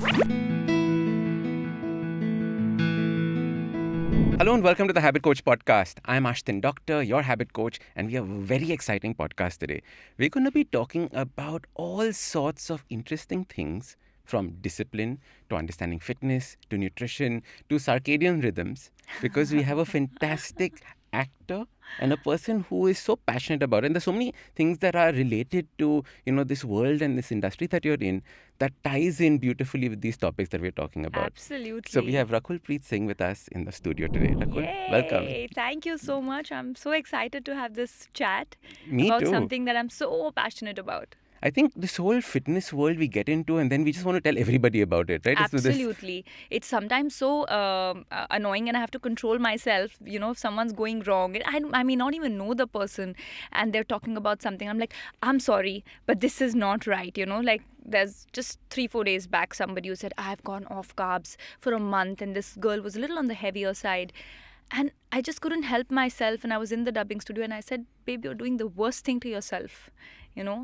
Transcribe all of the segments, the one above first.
Hello and welcome to the Habit Coach podcast. I'm Ashdin Doctor, your habit coach, and we have a very exciting podcast today. We're going to be talking about all sorts of interesting things, from discipline to understanding fitness to nutrition to circadian rhythms, because we have a fantastic actor and a person who is so passionate about it. And there's so many things that are related to, this world and this industry that you're in that ties in beautifully with these topics that we're talking about. Absolutely. So we have Rakul Preet Singh with us in the studio today. Rakul, welcome. Thank you so much. I'm so excited to have this chat Me about too. something that I'm so passionate about. I think this whole fitness world we get into, and then we just want to tell everybody about it, right? Absolutely. It's sometimes so annoying, and I have to control myself. If someone's going wrong, I may not even know the person, and they're talking about something. I'm like, I'm sorry, but this is not right. Like there's just 3-4 days back, somebody who said, I've gone off carbs for a month, and this girl was a little on the heavier side. And I just couldn't help myself, and I was in the dubbing studio, and I said, babe, you're doing the worst thing to yourself.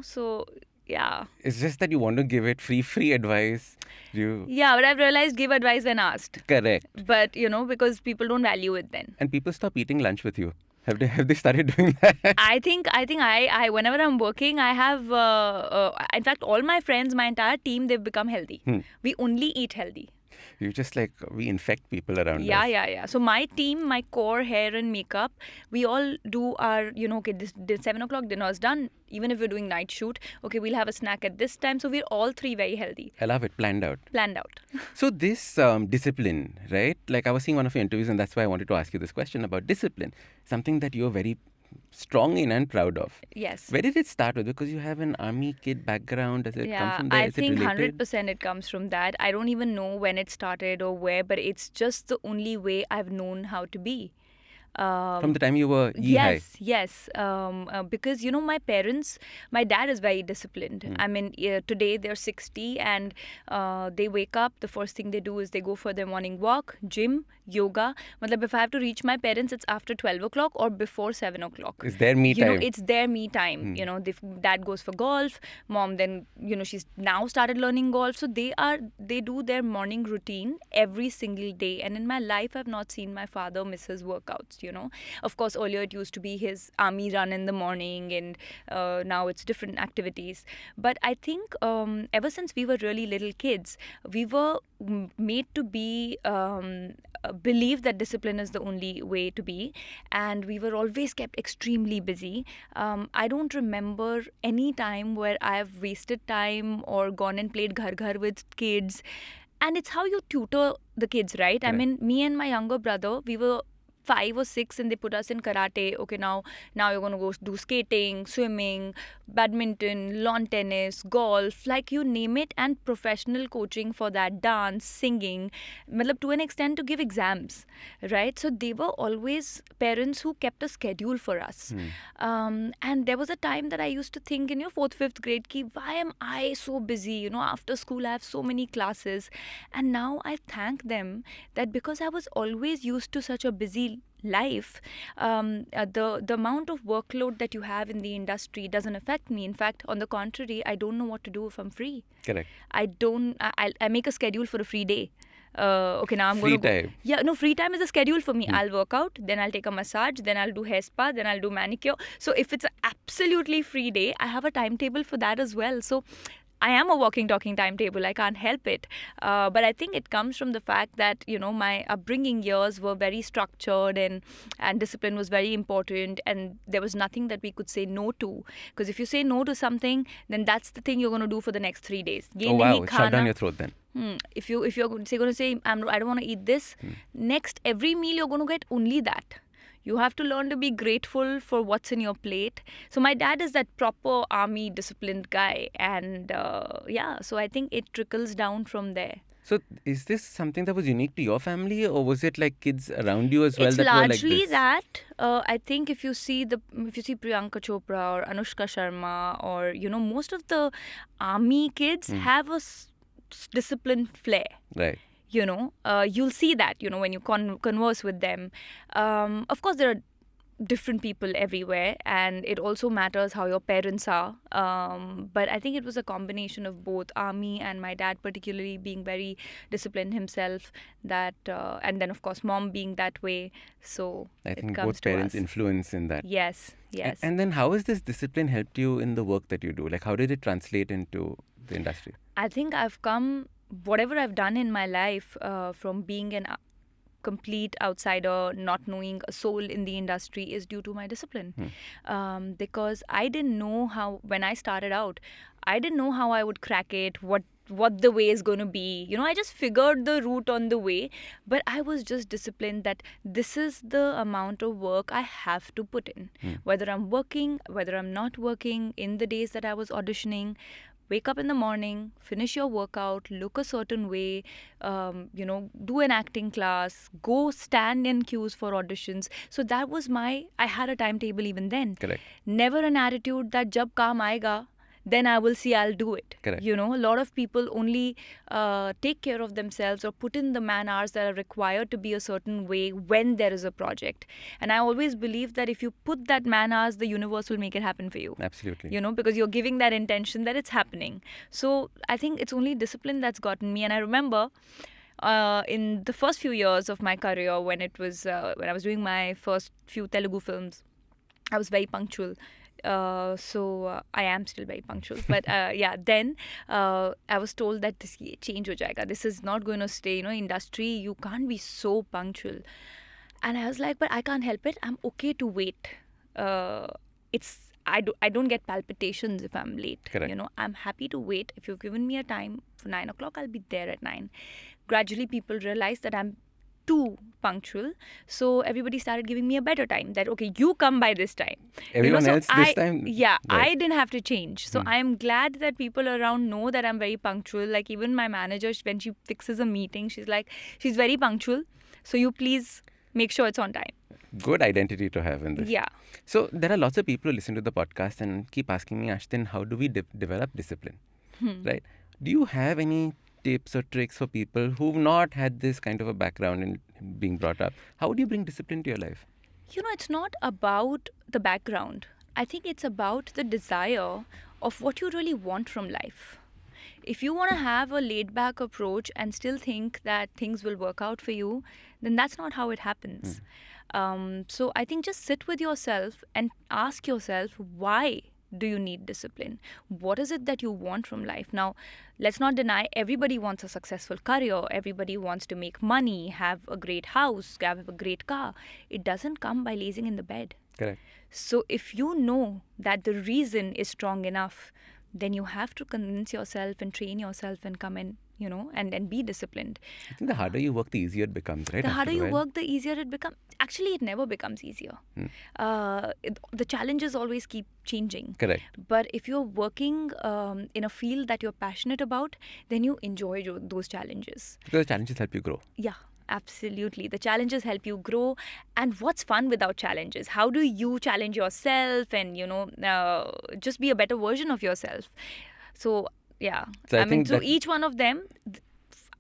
So yeah. It's just that you want to give it free advice. Yeah, but I've realized give advice when asked. Correct. But, because people don't value it then. And people stop eating lunch with you. Have they started doing that? I think I whenever I'm working, I have, in fact, all my friends, my entire team, they've become healthy. We only eat healthy. You just we infect people around us. Yeah. So my team, my core, hair and makeup, we all do our, this 7 o'clock dinner is done. Even if we're doing night shoot, okay, we'll have a snack at this time. So we're all three very healthy. I love it. Planned out. So this discipline, right? Like I was seeing one of your interviews, and that's why I wanted to ask you this question about discipline. Something that you're very strong in and proud of. Yes. Where did it start with? Because you have an army kid background. Does it come from there? I think 100% it comes from that. I don't even know when it started or where, but it's just the only way I've known how to be. From the time you were high. Yes. Because, my parents, my dad is very disciplined. I mean, today they're 60 and they wake up. The first thing they do is they go for their morning walk, gym, yoga. If I have to reach my parents, it's after 12 o'clock or before 7 o'clock. It's their me time. It's their me time. Dad goes for golf. Mom then, she's now started learning golf. So they do their morning routine every single day. And in my life, I've not seen my father miss his workouts. Of course, earlier it used to be his army run in the morning, and now it's different activities. But I think ever since we were really little kids, we were made to be believe that discipline is the only way to be, and we were always kept extremely busy. I don't remember any time where I've wasted time or gone and played ghar ghar with kids. And it's how you tutor the kids, right? I mean, me and my younger brother, we were 5 or 6 and they put us in karate. Okay, now you're going to go do skating, swimming, badminton, lawn tennis, golf, like you name it, and professional coaching for that, dance, singing, to an extent to give exams, right? So they were always parents who kept a schedule for us. And there was a time that I used to think in 4th, 5th grade, why am I so busy? After school I have so many classes. And now I thank them that because I was always used to such a busy life, the amount of workload that you have in the industry doesn't affect me. In fact, on the contrary, I don't know what to do if I'm free. Correct. I make a schedule for a free day. Okay, now I'm going to free time. Yeah, no, free time is a schedule for me. I'll work out, then I'll take a massage, then I'll do hair spa, then I'll do manicure. So if it's an absolutely free day, I have a timetable for that as well. So I am a walking, talking timetable. I can't help it. But I think it comes from the fact that, my upbringing years were very structured and discipline was very important. And there was nothing that we could say no to. Because if you say no to something, then that's the thing you're going to do for the next 3 days. Oh, wow. Shut down your throat then. If you're going to say, I don't want to eat this, next every meal you're going to get only that. You have to learn to be grateful for what's in your plate. So my dad is that proper army disciplined guy. And so I think it trickles down from there. So is this something that was unique to your family, or was it like kids around you as well it's that were like this? It's largely that. I think if you see Priyanka Chopra or Anushka Sharma or, most of the army kids have a disciplined flair. Right. You'll see that, when you converse with them. Of course, there are different people everywhere, and it also matters how your parents are. But I think it was a combination of both, army and my dad particularly being very disciplined himself, that and then of course mom being that way, so I it think comes both to parents us. influence in that. Yes, And, yes. and then how has this discipline helped you in the work that you do? Like, how did it translate into the industry? I think I've come, whatever I've done in my life, from being an complete outsider, not knowing a soul in the industry, is due to my discipline. Because I didn't know how, when I started out, I didn't know how I would crack it, what the way is going to be. I just figured the route on the way, but I was just disciplined that this is the amount of work I have to put in. Whether I'm working, whether I'm not working, in the days that I was auditioning, wake up in the morning, finish your workout, look a certain way, do an acting class, go stand in queues for auditions. So that was I had a timetable even then. Correct. Never an attitude that jab kaam aayega, then I will see, I'll do it. Correct. A lot of people only take care of themselves or put in the man hours that are required to be a certain way when there is a project. And I always believe that if you put that man hours, the universe will make it happen for you. Absolutely. Because you're giving that intention that it's happening. So I think it's only discipline that's gotten me. And I remember in the first few years of my career, when I was doing my first few Telugu films, I was very punctual. So I am still very punctual, but then I was told that this change ho jayega. This is not going to stay. Industry, you can't be so punctual. And I was like, but I can't help it. I'm okay to wait. I don't get palpitations if I'm late. Correct. I'm happy to wait. If you've given me a time for 9 o'clock, I'll be there at 9. Gradually, people realize that I'm too punctual, so everybody started giving me a better time, that okay, you come by this time. Everyone else this time? Yeah, Right. I didn't have to change. So I am glad that people around know that I'm very punctual. Like even my manager, when she fixes a meeting, she's like, she's very punctual, so you please make sure it's on time. Good identity to have in this. Yeah. So there are lots of people who listen to the podcast and keep asking me, Ashdin, how do we develop discipline? Right? Do you have any tips or tricks for people who've not had this kind of a background in being brought up? How do you bring discipline to your life? It's not about the background. I think it's about the desire of what you really want from life. If you want to have a laid back approach and still think that things will work out for you, then that's not how it happens. So I think just sit with yourself and ask yourself, why do you need discipline? What is it that you want from life? Now, let's not deny, everybody wants a successful career. Everybody wants to make money, have a great house, have a great car. It doesn't come by lazing in the bed. Correct. So if you know that the reason is strong enough, then you have to convince yourself and train yourself and come in, and be disciplined. I think the harder you work, the easier it becomes, right? The after harder a you while? work, the easier it becomes. Actually, it never becomes easier. The challenges always keep changing. Correct. But if you're working in a field that you're passionate about, then you enjoy those challenges. Because the challenges help you grow. Yeah, absolutely. The challenges help you grow. And what's fun without challenges? How do you challenge yourself and, just be a better version of yourself? So, yeah. So I think so that- each one of them,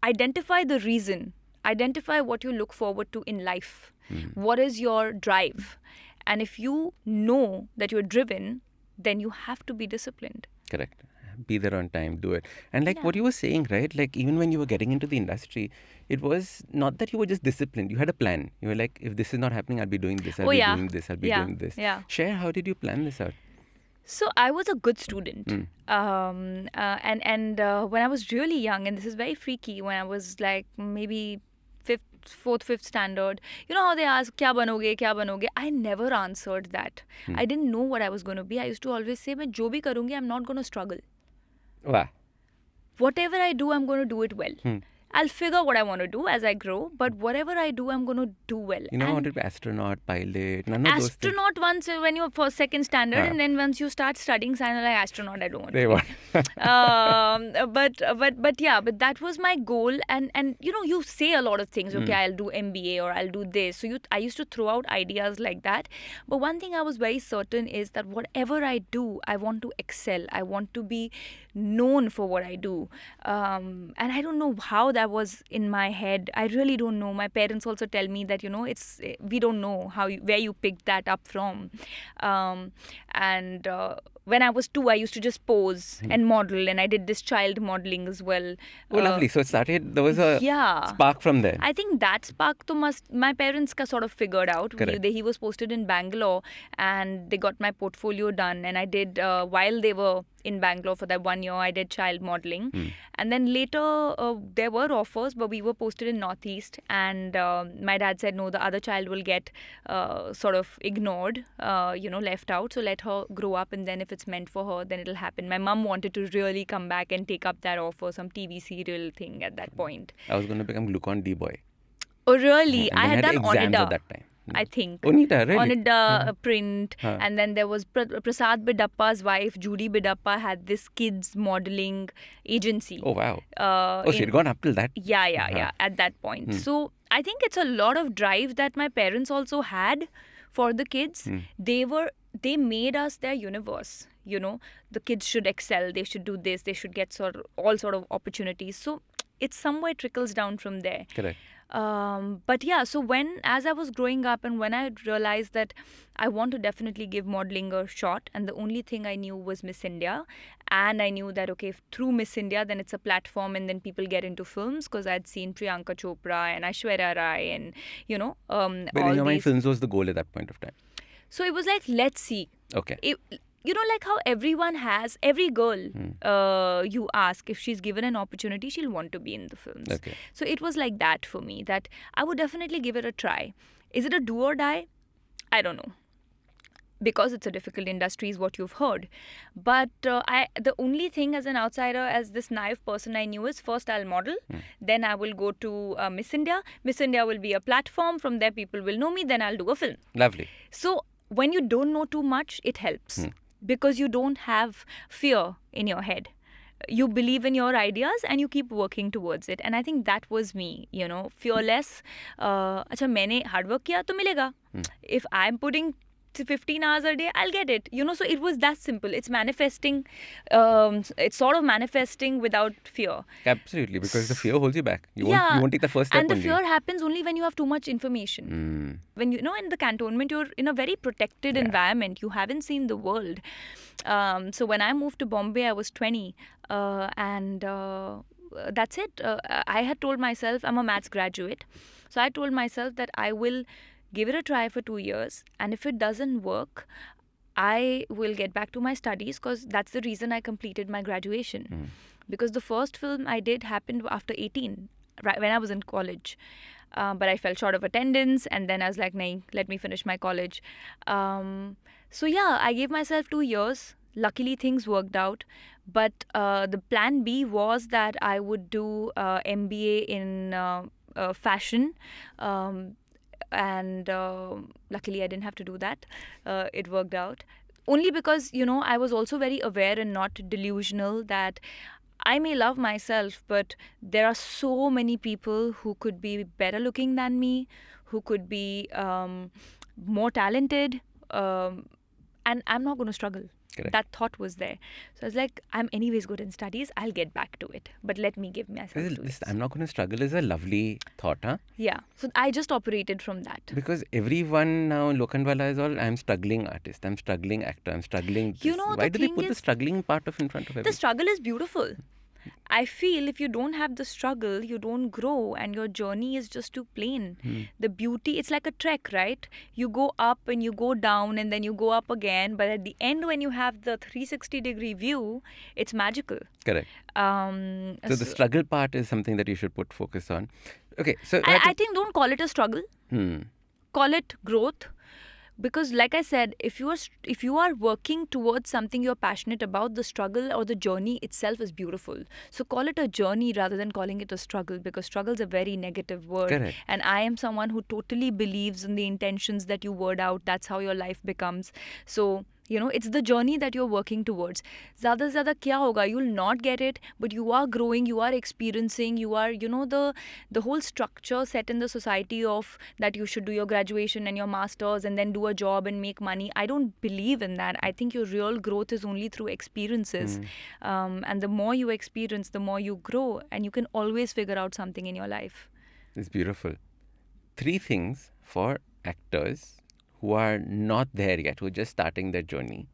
identify the reason. Identify what you look forward to in life. What is your drive? And if you know that you're driven, then you have to be disciplined. Correct. Be there on time, do it. And like what Yeah. you were saying, right? Like even when you were getting into the industry, it was not that you were just disciplined. You had a plan. You were like, if this is not happening, I'll be doing this. I'll be doing this. I'll be Yeah. doing this. Yeah. Share, how did you plan this out? So I was a good student, and when I was really young, and this is very freaky, when I was like maybe fourth, fifth standard, you know how they ask, "Kya banoge, kya banoge?" I never answered that. I didn't know what I was going to be. I used to always say, "मैं जो भी करूँगी, I'm not going to struggle. Wow. Whatever I do, I'm going to do it well. I'll figure what I want to do as I grow, but whatever I do, I'm going to do well." You never And wanted to be astronaut, pilot, none of those things. astronaut once when you're for second standard, Huh. and then once you start studying science, like astronaut, I don't want to. They want. But that was my goal, and you say a lot of things. Okay, I'll do MBA or I'll do this. So I used to throw out ideas like that. But one thing I was very certain is that whatever I do, I want to excel. I want to be known for what I do, and I don't know how that was in my head. I really don't know. My parents also tell me that, we don't know where you picked that up from. And when I was 2, I used to just pose and model, and I did this child modeling as well. Oh, lovely. So it started, there was a spark from there. I think that spark my parents sort of figured out. Correct. He was posted in Bangalore, and they got my portfolio done, and I did, while they were in Bangalore for that 1 year, I did child modeling. And then later there were offers, but we were posted in Northeast, and my dad said, no, the other child will get sort of ignored, left out, so let her grow up, and then if it's meant for her, then it'll happen. My mum wanted to really come back and take up that offer, some TV serial thing at that point. I was going to become Glucon D boy. Oh, really? And I had done exams Onida at that time. I think. Onida, really? Onida print. And then there was Prasad Bidappa's wife, Judy Bidappa, had this kids modeling agency. Oh, wow. So you'd gone up till that? Yeah, at that point. So I think it's a lot of drive that my parents also had for the kids. They made us their universe. The kids should excel, they should do this, they should get all sort of opportunities. So it somewhere trickles down from there. Correct. But yeah, so as I was growing up, and when I realized that I want to definitely give modeling a shot, and the only thing I knew was Miss India, and I knew that, okay, through Miss India, then it's a platform, and then people get into films, because I'd seen Priyanka Chopra and Aishwarya Rai, and But in your mind, films was the goal at that point of time. So it was like, let's see. Okay. Like how every girl, you ask, if she's given an opportunity, she'll want to be in the films. Okay. So it was like that for me, that I would definitely give it a try. Is it a do or die? I don't know. Because it's a difficult industry is what you've heard. But the only thing as an outsider, as this naive person, I knew is, first I'll model, then I will go to Miss India. Miss India will be a platform. From there people will know me, then I'll do a film. Lovely. So when you don't know too much, it helps. Because you don't have fear in your head. You believe in your ideas and you keep working towards it. And I think that was me, fearless. Acha, maine hard work kiya to milega. If I'm putting 15 hours a day, I'll get it. So it was that simple. It's manifesting. It's sort of manifesting without fear. Absolutely, because the fear holds you back. You won't take the first step. And the fear happens only when you have too much information. When in the cantonment, you're in a very protected environment. You haven't seen the world. So when I moved to Bombay, I was 20, and that's it. I had told myself, I'm a maths graduate, so I told myself that I will give it a try for 2 years, and if it doesn't work, I will get back to my studies, because that's the reason I completed my graduation. Because the first film I did happened after 18, right when I was in college. But I fell short of attendance, and then I was like, nahin, let me finish my college. So yeah, I gave myself 2 years. Luckily, things worked out. But the plan B was that I would do MBA in fashion. And luckily I didn't have to do that. It worked out. Only because, I was also very aware and not delusional that I may love myself, but there are so many people who could be better looking than me, who could be more talented, and I'm not going to struggle. Correct. That thought was there. So I was like, I'm anyways good in studies. I'll get back to it. But let me give myself 2 years. I'm not going to struggle is a lovely thought, huh? Yeah. So I just operated from that. Because everyone now in Lokhandwala is all, I'm struggling artist, I'm struggling actor, I'm struggling this. Why do they put the struggling part in front of everything? The struggle is beautiful. I feel if you don't have the struggle, you don't grow, and your journey is just too plain. The beauty, it's like a trek, right? You go up and you go down and then you go up again. But at the end, when you have the 360-degree view, it's magical. Correct. So the struggle part is something that you should put focus on. Okay, so I think don't call it a struggle. Call it growth. Because like I said, if you are working towards something you're passionate about, the struggle or the journey itself is beautiful. So call it a journey rather than calling it a struggle, because struggle is a very negative word. Correct. And I am someone who totally believes in the intentions that you word out. That's how your life becomes. So It's the journey that you're working towards. ज़्यादा से ज़्यादा क्या होगा? You'll not get it, but you are growing, you are experiencing, you are, the whole structure set in the society of that you should do your graduation and your masters and then do a job and make money. I don't believe in that. I think your real growth is only through experiences. And the more you experience, the more you grow, and you can always figure out something in your life. It's beautiful. 3 things for actors who are not there yet, who are just starting their journey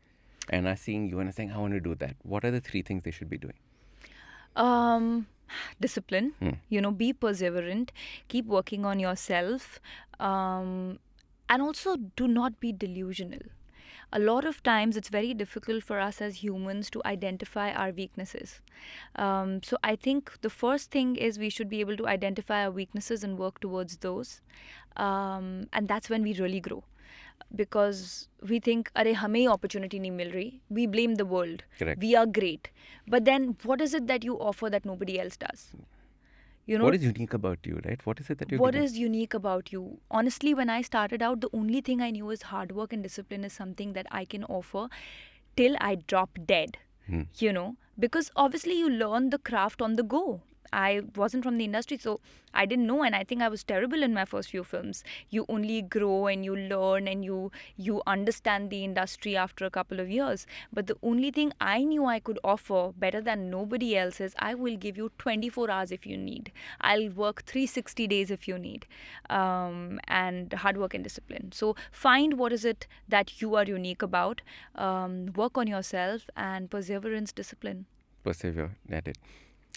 and are seeing you and are saying, I want to do that. What are the 3 things they should be doing? Discipline, be perseverant, keep working on yourself, and also do not be delusional. A lot of times it's very difficult for us as humans to identify our weaknesses. So I think the first thing is we should be able to identify our weaknesses and work towards those. And that's when we really grow. Because we think, अरे हमें ही opportunity नहीं मिल रही. We blame the world. Correct. We are great. But then what is it that you offer that nobody else does? What is unique about you, right? What is it that you're What giving? is unique about you? Honestly, when I started out, the only thing I knew is hard work and discipline is something that I can offer till I drop dead. Because obviously you learn the craft on the go. I wasn't from the industry, so I didn't know, and I think I was terrible in my first few films. You only grow and you learn and you understand the industry after a couple of years. But the only thing I knew I could offer better than nobody else is I will give you 24 hours if you need. I'll work 360 days if you need. And hard work and discipline. So find what is it that you are unique about. Work on yourself, and perseverance, discipline. Persevere at it.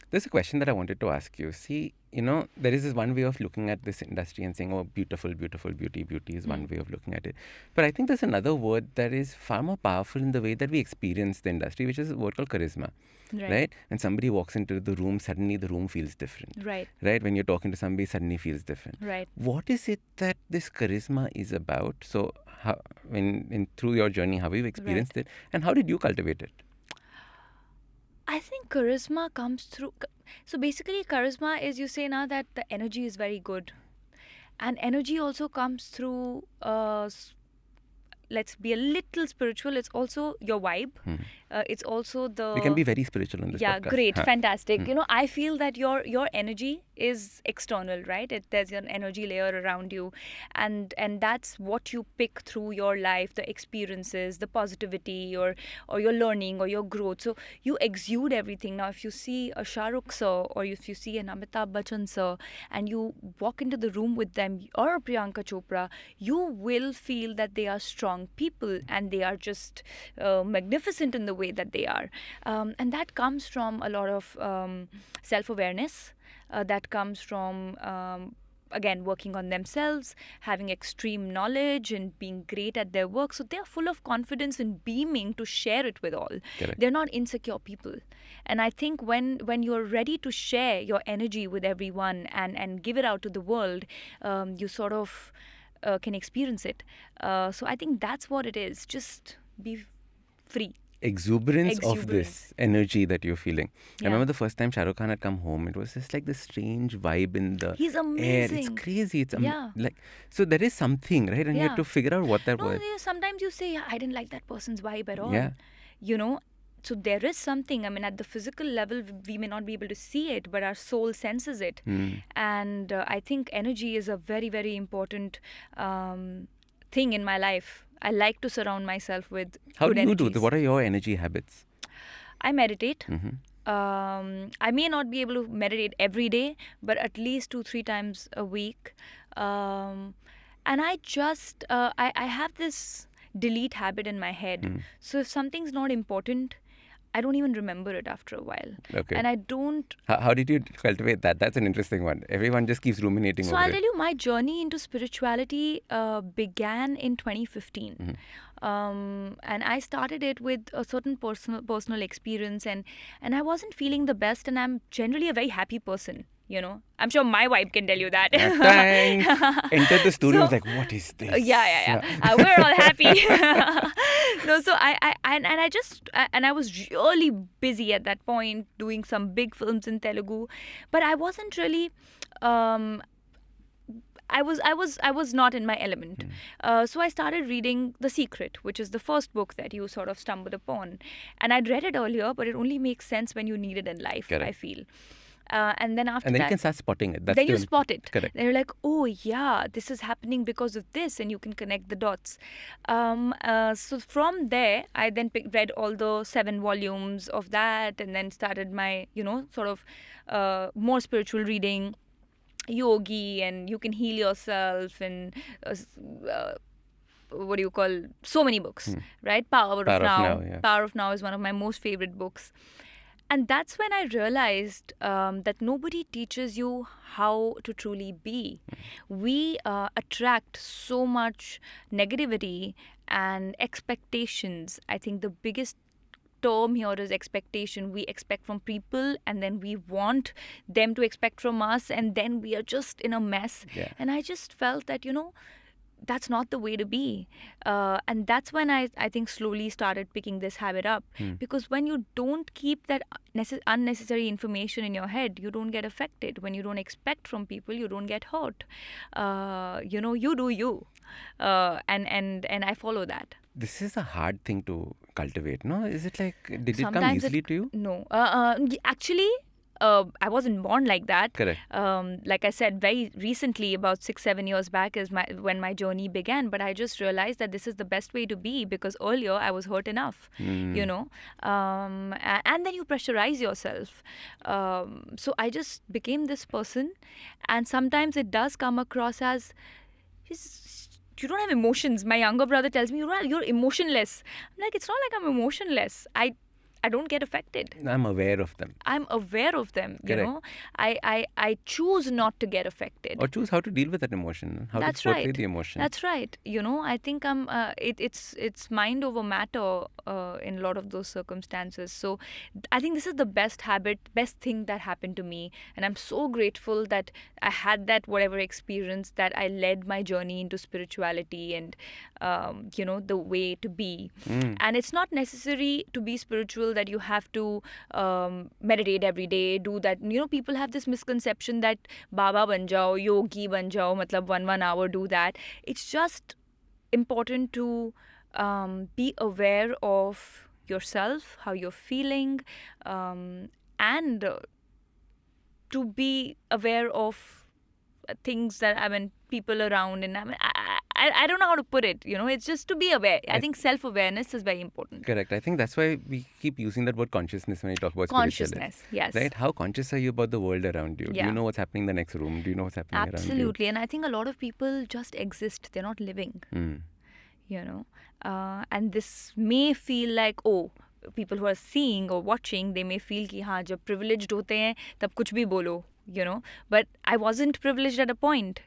There's a question that I wanted to ask you. See, there is this one way of looking at this industry and saying, oh, beautiful, beautiful, beauty is one way of looking at it. But I think there's another word that is far more powerful in the way that we experience the industry, which is a word called charisma. Right? When somebody walks into the room, suddenly the room feels different. Right. When you're talking to somebody, suddenly feels different. Right. What is it that this charisma is about? So, through your journey, how have you experienced it, and how did you cultivate it? I think charisma comes through. So basically, charisma is, you say now that the energy is very good, and energy also comes through. Let's be a little spiritual. It's also your vibe. It's also the. We can be very spiritual in this Yeah, podcast. great, fantastic. I feel that your energy is external, right? There's an energy layer around you, and that's what you pick through your life, the experiences, the positivity, or your learning or your growth. So you exude everything. Now, if you see a Shah Rukh sir, or if you see an Amitabh Bachchan sir, and you walk into the room with them, or a Priyanka Chopra, you will feel that they are strong people and they are just magnificent in the way that they are. And that comes from a lot of self-awareness. That comes from, again, working on themselves, having extreme knowledge and being great at their work. So they're full of confidence and beaming to share it with all. Correct. They're not insecure people. And I think when you're ready to share your energy with everyone and give it out to the world, you sort of can experience it. So I think that's what it is. Just be free. Exuberance of this energy that you're feeling. Yeah. I remember the first time Shah Rukh Khan had come home, it was just like this strange vibe in the He's air. amazing. It's crazy. It's Yeah. so there is something, right? And you have Yeah. to figure out what that No, was. sometimes you say, I didn't like that person's vibe at all. Yeah. So there is something. I mean, at the physical level, we may not be able to see it, but our soul senses it. And I think energy is a very, very important thing in my life. I like to surround myself with How good do you energies. do? What are your energy habits? I meditate. Mm-hmm. I may not be able to meditate every day, but at least 2-3 times a week. And I just, I have this delete habit in my head. So if something's not important, I don't even remember it after a while. Okay. And I don't. How did you cultivate that? That's an interesting one. Everyone just keeps ruminating So over I'll it. tell you, my journey into spirituality began in 2015. And I started it with a certain personal experience, and I wasn't feeling the best, and I'm generally a very happy person. I'm sure my wife can tell you that. Thanks. Entered the studio, So- was like, what is this? Yeah. We're all happy. No, so I was really busy at that point doing some big films in Telugu, but I wasn't really. I was not in my element. So I started reading The Secret, which is the first book that you sort of stumbled upon, and I'd read it earlier, but it only makes sense when you need it in life. Correct. I feel. And then after And then you that, can start spotting it. That's then the you only- spot it. Correct. They're like, oh yeah, this is happening because of this, and you can connect the dots. So from there, I then read all the 7 volumes of that, and then started my, sort of more spiritual reading, yogi, and you can heal yourself, and what do you call, so many books, right? Power Power of of Now. Now, yeah. Power of Now is one of my most favorite books. And that's when I realized that nobody teaches you how to truly be. We attract so much negativity and expectations. I think the biggest term here is expectation. We expect from people, and then we want them to expect from us, and then we are just in a mess. Yeah. And I just felt that, that's not the way to be. And that's when I think slowly started picking this habit up. Because when you don't keep that unnecessary information in your head, you don't get affected. When you don't expect from people, you don't get hurt. You do you. And I follow that. This is a hard thing to cultivate, no? Is it like, did it come Sometimes easily to you? No. Actually, I wasn't born like that. Correct. Like I said, very recently, about 6-7 years back, is when my journey began. But I just realized that this is the best way to be, because earlier I was hurt enough, and then you pressurize yourself. So I just became this person, and sometimes it does come across as, you don't have emotions. My younger brother tells me, you're emotionless. I'm like, it's not like I'm emotionless. I don't get affected. I'm aware of them. I'm aware of them, you Correct. know. I choose not to get affected. Or choose how to deal with that emotion, how That's to portray right. the emotion. That's right. I think it's mind over matter in a lot of those circumstances. So I think this is the best thing that happened to me, and I'm so grateful that I had that whatever experience, that I led my journey into spirituality and the way to be. And it's not necessary to be spiritual that you have to meditate every day, do that. People have this misconception that Baba ban jao, yogi ban jao, matlab 1 hour do that. It's just important to be aware of yourself, how you're feeling, and to be aware of things that, people around, and I don't know how to put it, it's just to be aware. I think self-awareness is very important. Correct. I think that's why we keep using that word consciousness when we talk about spirituality. Consciousness, yes. Right? How conscious are you about the world around you? Do Yeah. you know what's happening in the next room? Do you know what's happening around you? Absolutely. And I think a lot of people just exist. They're not living, and this may feel like, people who are seeing or watching, they may feel कि हाँ जब privileged होते हैं तब कुछ भी बोलो, but I wasn't privileged at a point.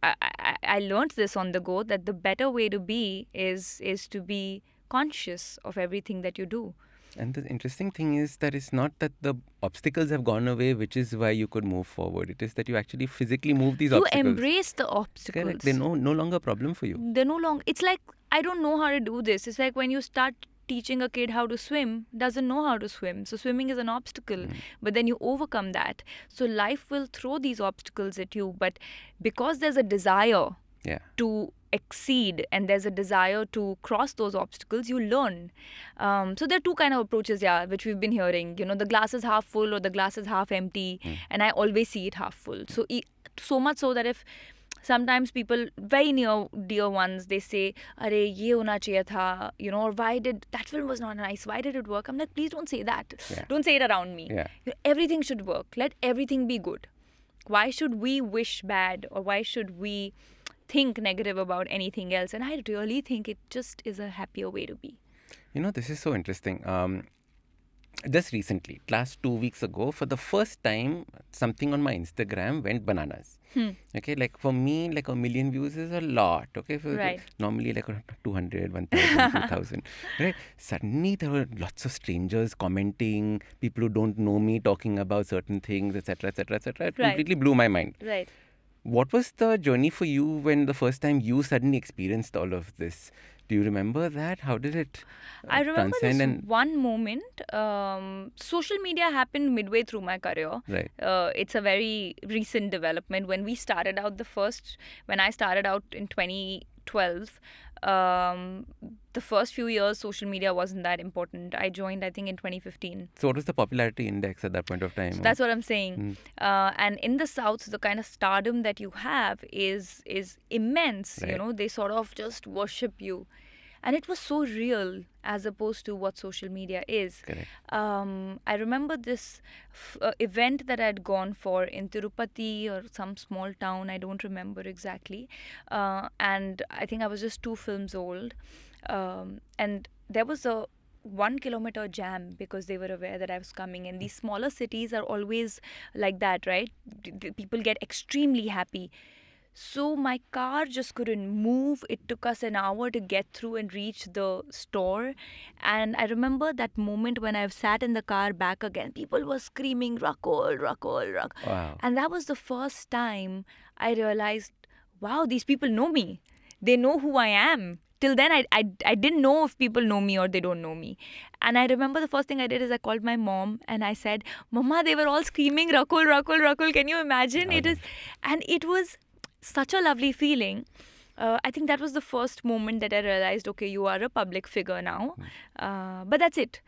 I learned this on the go, that the better way to be is to be conscious of everything that you do. And the interesting thing is that it's not that the obstacles have gone away, which is why you could move forward. It is that you actually physically move these You obstacles. embrace the obstacles. Correct. They're no longer a problem for you. They're no longer. It's like, I don't know how to do this. It's like when you start teaching a kid how to swim, doesn't know how to swim. So swimming is an obstacle, but then you overcome that. So life will throw these obstacles at you, but because there's a desire to exceed and there's a desire to cross those obstacles, you learn. So there are two kind of approaches, which we've been hearing. The glass is half full or the glass is half empty, and I always see it half full. So much so that if sometimes people, very near dear ones, they say, "Arey, ye hona chahiye tha," or "Why did that film was not nice? Why did it work?" I'm like, please don't say that. Don't say it around me. Everything should work. Let everything be good. Why should we wish bad, or why should we think negative about anything else? And I really think it just is a happier way to be. This is so interesting. Just recently, last 2 weeks ago, for the first time, something on my Instagram went bananas. Okay, like for me, like 1 million views is a lot. Okay, Right. Normally like 200, 1,000, 2,000. Right? Suddenly there were lots of strangers commenting, people who don't know me talking about certain things, etc., etc., etc. It completely blew my mind. Right. What was the journey for you when the first time you suddenly experienced all of this? Do you remember that? How did it I remember transcend? this And one moment. Social media happened midway through my career. right, It's a very recent development. When I started out in 2012, the first few years, social media wasn't that important. I joined, I think, in 2015. so what was the popularity index at that point of time? So that's what I'm saying. Mm. And in the South, the kind of stardom that you have is immense. Right. They sort of just worship you, and it was so real as opposed to what social media is. Correct. I remember this event that I'd gone for in Tirupati or some small town. I don't remember exactly, and I think I was just 2 films old, and there was a 1 kilometer jam because they were aware that I was coming. And these smaller cities are always like that, right? People get extremely happy. So my car just couldn't move. It took us an hour to get through and reach the store. And I remember that moment when I sat in the car back again. People were screaming, Rakul, Rakul, Rakul. Wow. And that was the first time I realized, wow, these people know me. They know who I am. Till then, I didn't know if people know me or they don't know me. And I remember the first thing I did is I called my mom and I said, Mama, they were all screaming, Rakul, Rakul, Rakul. Can you imagine? Oh, no. And it was such a lovely feeling. I think that was the first moment that I realized, okay, you are a public figure now. But that's it.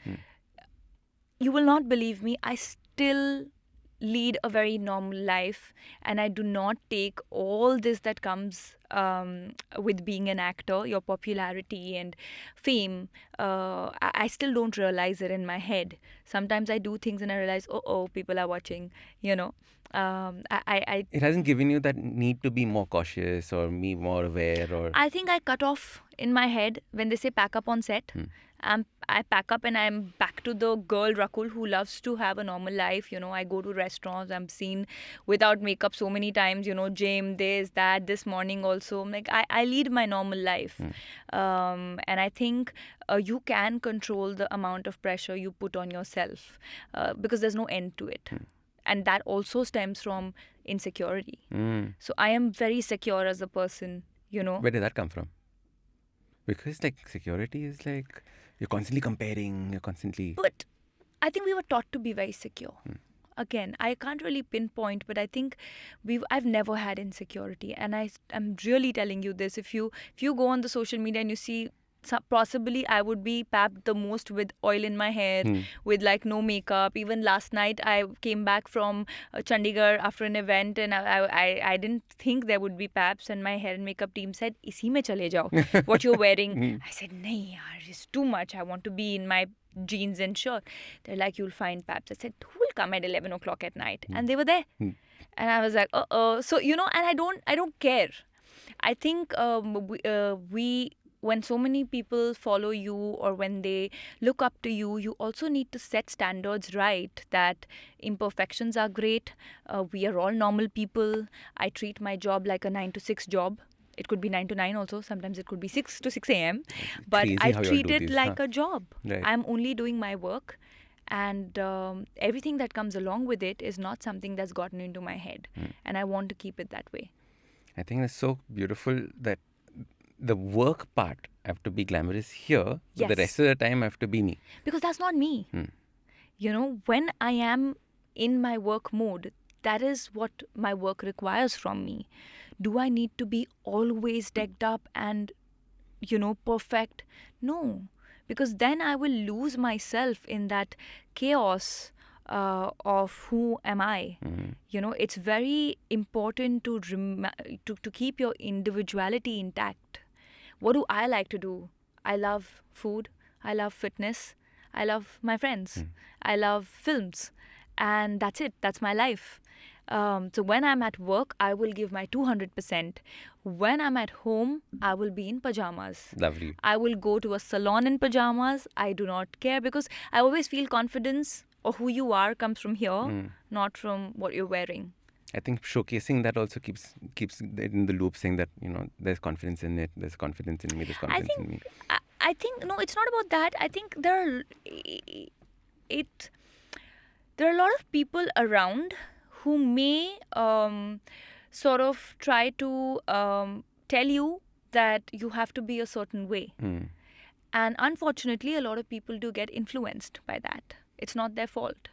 You will not believe me. I still lead a very normal life, and I do not take all this that comes with being an actor, your popularity and fame. I still don't realize it in my head. Sometimes I do things and I realize, oh, people are watching, you know. It hasn't given you that need to be more cautious or be more aware, or I think I cut off in my head when they say pack up on set. I pack up and I'm back to the girl Rakul who loves to have a normal life. I go to restaurants. I'm seen without makeup so many times. Gym, this, that. This morning also, I'm like I lead my normal life, and I think you can control the amount of pressure you put on yourself because there's no end to it. And that also stems from insecurity. So I am very secure as a person, where did that come from? Because security is you're constantly comparing, you're constantly. But I think we were taught to be very secure. Again, I can't really pinpoint, but I think I've never had insecurity. And I'm really telling you this. If you go on the social media and you see, possibly I would be papped the most with oil in my hair, with no makeup. Even last night I came back from Chandigarh after an event, and I didn't think there would be paps, and my hair and makeup team said, "Isi mein chale jao, what you're wearing." I said, "Nahi yaar, it's too much. I want to be in my jeans and shirt." They're like, "You'll find paps." I said, "Who will come at 11 o'clock at night?" And they were there. And I was like, so and I don't care. I think we when so many people follow you or when they look up to you, you also need to set standards right, that imperfections are great. We are all normal people. I treat my job like a 9 to 6 job. It could be 9 to 9 also. Sometimes it could be 6 to 6 a.m. But Crazy I how you all treat do it this, like huh? a job. Right. I'm only doing my work. And everything that comes along with it is not something that's gotten into my head. And I want to keep it that way. I think it's so beautiful that the work part I have to be glamorous here, but the Yes. rest of the time I have to be me. Because that's not me. When I am in my work mode, that is what my work requires from me. Do I need to be always decked up and, perfect? No. Because then I will lose myself in that chaos of who am I. It's very important to keep your individuality intact. What do I like to do? I love food. I love fitness. I love my friends. I love films. And that's it. That's my life. So when I'm at work, I will give my 200%. When I'm at home, I will be in pajamas. Lovely. I will go to a salon in pajamas. I do not care because I always feel confidence or who you are comes from here, not from what you're wearing. I think showcasing that also keeps it in the loop, saying that there's confidence in it, there's confidence in me, there's confidence in me. I think no, it's not about that. I think there are a lot of people around who may sort of try to tell you that you have to be a certain way. Mm. And unfortunately, a lot of people do get influenced by that. It's not their fault.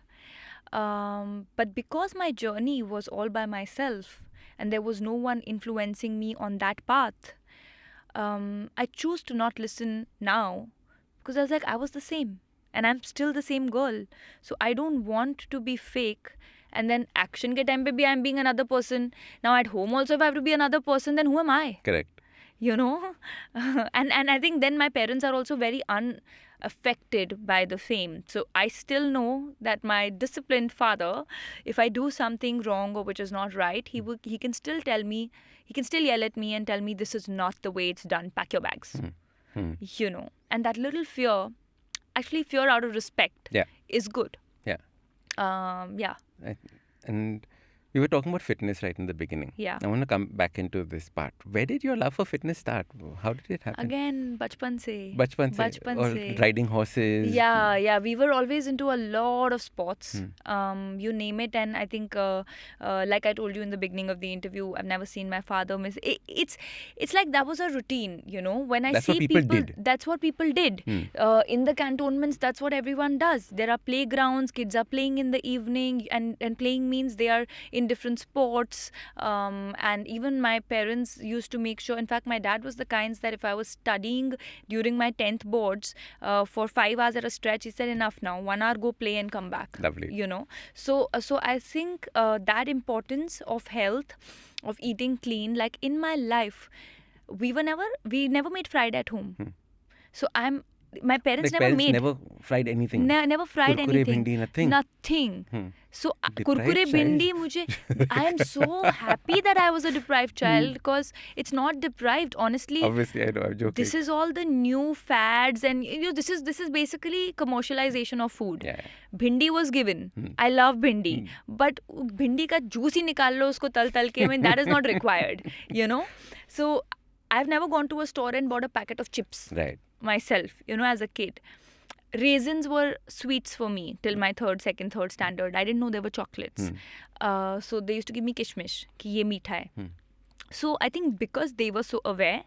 But because my journey was all by myself and there was no one influencing me on that path, I choose to not listen now because I was like, I was the same and I'm still the same girl. So I don't want to be fake. And then action ke time pe bhi I'm being another person. Now at home also, if I have to be another person, then who am I? Correct. You know? And I think then my parents are also very unaffected by the fame. So I still know that my disciplined father, if I do something wrong or which is not right, he can still tell me, he can still yell at me and tell me this is not the way it's done. Pack your bags. Mm. You know. And that little fear, actually fear out of respect, Yeah. is good. Yeah. Yeah. And we were talking about fitness right in the beginning. Yeah. I want to come back into this part. Where did your love for fitness start? How did it happen? Again, bachpan se. Bachpan Or se. Riding horses. Yeah. We were always into a lot of sports. You name it, and I think, like I told you in the beginning of the interview, I've never seen my father miss. It's like that was a routine, you know. When I That's see what people did. that's what people did. In the cantonments, that's what everyone does. There are playgrounds. Kids are playing in the evening, and playing means they are in different sports. And even my parents used to make sure. In fact, my dad was the kinds that if I was studying during my 10th boards for 5 hours at a stretch, he said, enough now, 1 hour, go play and come back. Lovely. You know, so I think that importance of health, of eating clean, like in my life, we never made fried at home. So my parents never fried anything. Never fried Kurkure, anything. bhindi, nothing. So Deprived kurkure child. bhindi mujhe, I am so happy that I was a deprived child, because it's not deprived, honestly. Obviously, I know, I'm joking. This is all the new fads, and you know, this is basically commercialization of food. Yeah. Bhindi was given. I love bhindi, but bhindi ka juice hi nikal lo usko tal ke. I mean, that is not required, you know. So I've never gone to a store and bought a packet of chips. Right. Myself, you know, as a kid. Raisins were sweets for me till my third standard. I didn't know they were chocolates. So they used to give me kishmish, ki ye meetha hai. So I think because they were so aware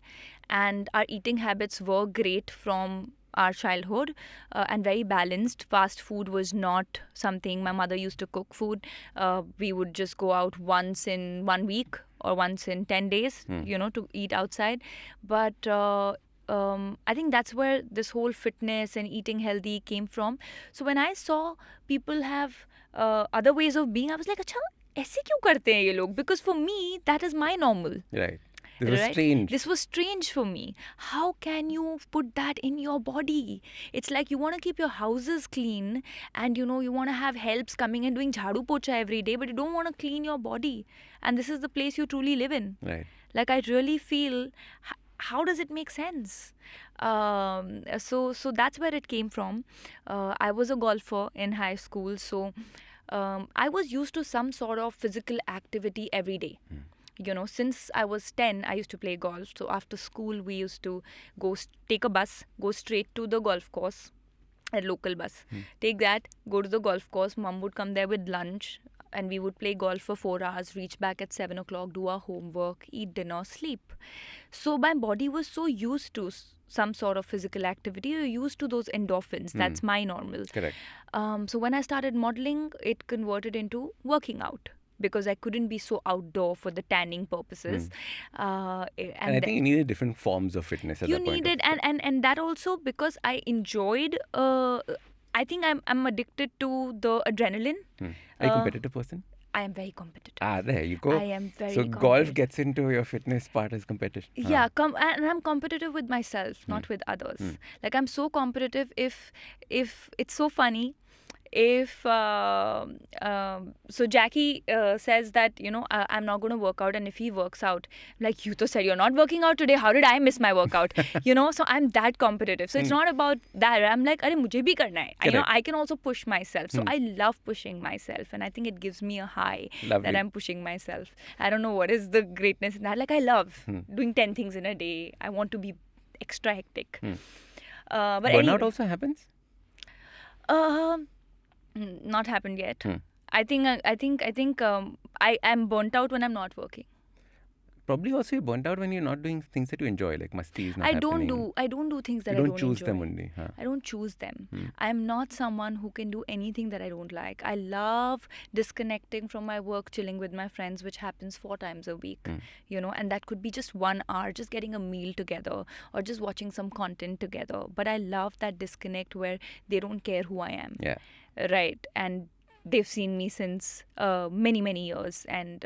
and our eating habits were great from our childhood and very balanced. Fast food was not something. My mother used to cook food. We would just go out once in 1 week or once in 10 days, you know, to eat outside. But I think that's where this whole fitness and eating healthy came from. So when I saw people have other ways of being, I was like, अच्छा ऐसे क्यों करते हैं ये लोग? Because for me, that is my normal. Right. This was strange. This was strange for me. How can you put that in your body? It's like you want to keep your houses clean, and you know, you want to have helps coming and doing jhadu pocha every day, but you don't want to clean your body. And this is the place you truly live in. Right. Like, I really feel, how does it make sense? So that's where it came from. I was a golfer in high school, so I was used to some sort of physical activity every day. You know, since I was 10, I used to play golf. So after school, we used to take a bus, go straight to the golf course, a local bus. Take that, go to the golf course. Mum would come there with lunch, and we would play golf for 4 hours, reach back at 7 o'clock, do our homework, eat dinner, sleep. So my body was so used to some sort of physical activity, you're used to those endorphins. That's my normal. Correct. So when I started modeling, it converted into working out, because I couldn't be so outdoor for the tanning purposes. And I think you needed different forms of fitness at that point. You needed, and that also because I enjoyed, I think I'm addicted to the adrenaline. Are you a competitive person? I am very competitive. There you go. I am very So competitive. golf gets into your fitness part as competition. Yeah, and I'm competitive with myself, not with others. Like, I'm so competitive. If it's so funny, if so Jackie says that, you know, I'm not going to work out, and if he works out, I'm like, you said you're not working out today, how did I miss my workout? You know, so I'm that competitive. So it's not about that. I'm like, are mujhe bhi karna hai. You know, I can also push myself. So I love pushing myself, and I think it gives me a high. Lovely. That I'm pushing myself. I don't know what is the greatness in that. Like, I love doing 10 things in a day. I want to be extra hectic. But burnout also happens? Not happened yet. I think I am burnt out when I'm not working. Probably also you're burnt out when you're not doing things that you enjoy, like masti is not I happening. don't do things that You I don't don't choose enjoy. them only. Huh? I don't choose them. Hmm. I'm not someone who can do anything that I don't like. I love disconnecting from my work, chilling with my friends, which happens 4 times a week, Hmm. and that could be just 1 hour, just getting a meal together or just watching some content together. But I love that disconnect where they don't care who I am. Yeah. Right. And they've seen me since many years, and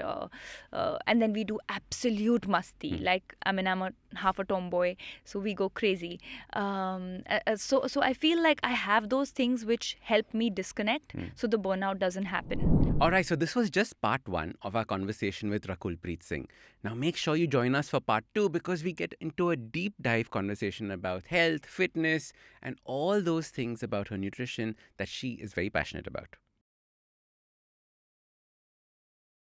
then we do absolute masti. Like, I mean, I'm half a tomboy, so we go crazy. So I feel like I have those things which help me disconnect, so the burnout doesn't happen. All right, so this was just part one of our conversation with Rakul Preet Singh. Now make sure you join us for part two, because we get into a deep dive conversation about health, fitness, and all those things about her nutrition that she is very passionate about.